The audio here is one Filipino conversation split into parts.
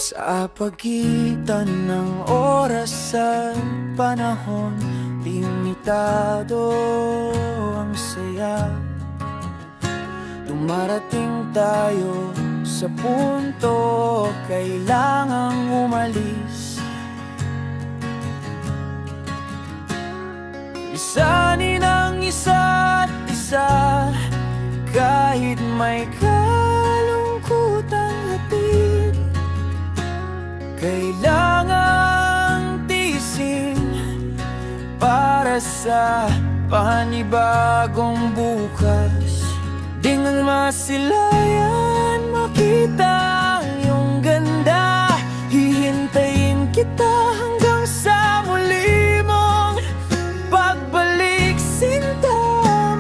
Sa pagitan ng oras at panahon, limitado ang saya. Dumarating tayo sa punto, kailangang umalis. Isanin ang isa't isa, kahit may kalungkutan hatid. Kailangang tiisin para sa panibagong bukas. Di nga masilayan makita ang iyong ganda. Hihintayin kita hanggang sa muli mong pagbalik, sinta.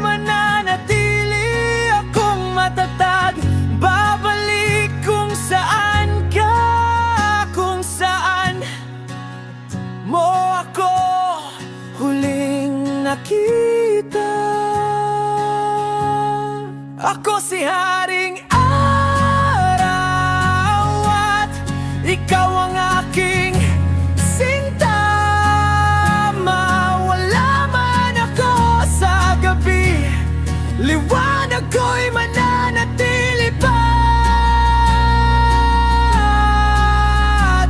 Mananatili akong matatag, babalik kung saan ka, kung saan mo ako huling nakita. Ako si Haring Araw at ikaw ang aking sinta. Mawala man ako sa gabi, liwanag ko'y mananatili pa.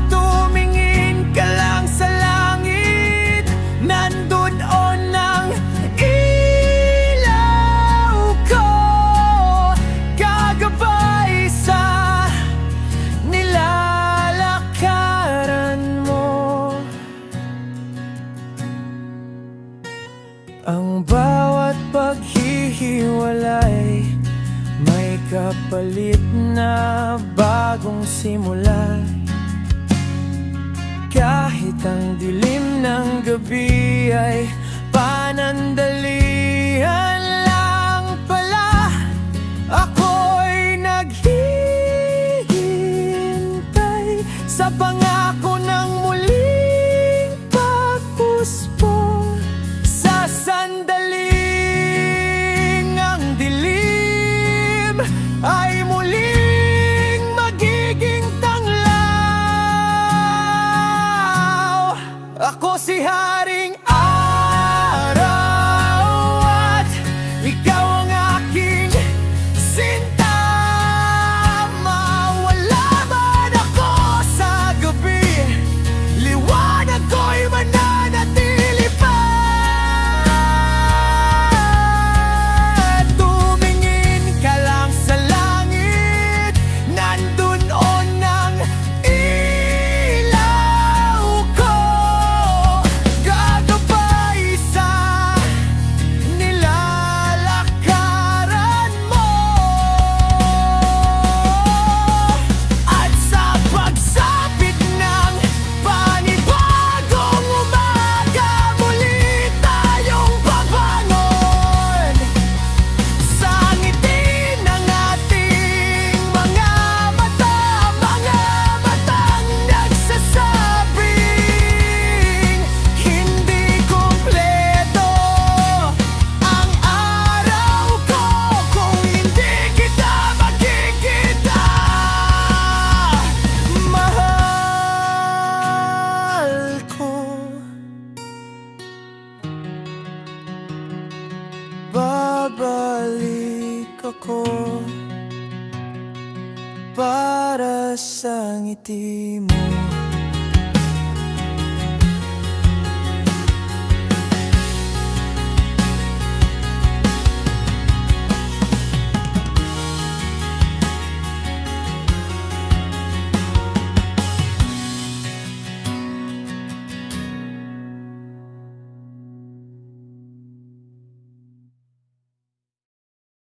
Tumingin ka lang sa langit, nandun on ang ilaw ko. Kagabay sa nilalakaran mo. Ang bawat paghihiwalay may kapalit na bagong simula. Kahit ang dilim ng gabi ay panandalian lang pala, ako'y naghihintay sa pangako ng muling pagpuspo. Sa sandaling ang dilim ay muling magiging tanglaw. Ako si Haring Araw at ikaw ang aking sinta. Mawala man ako sa gabi, liwanag ko'y mananatili pa. Tumingin ka lang sa langit, nandun on ang ilaw ko. Gagabay sa nilalakaran mo. At sa pagsapit ng panibagong umaga, muli tayong babangon sa ngiti ng ating mga mata. Mga matang nagsasabing hindi kumpleto ang araw ko kung hindi kita makikita. Mahal ko, babalik ako para sa ngiti mo.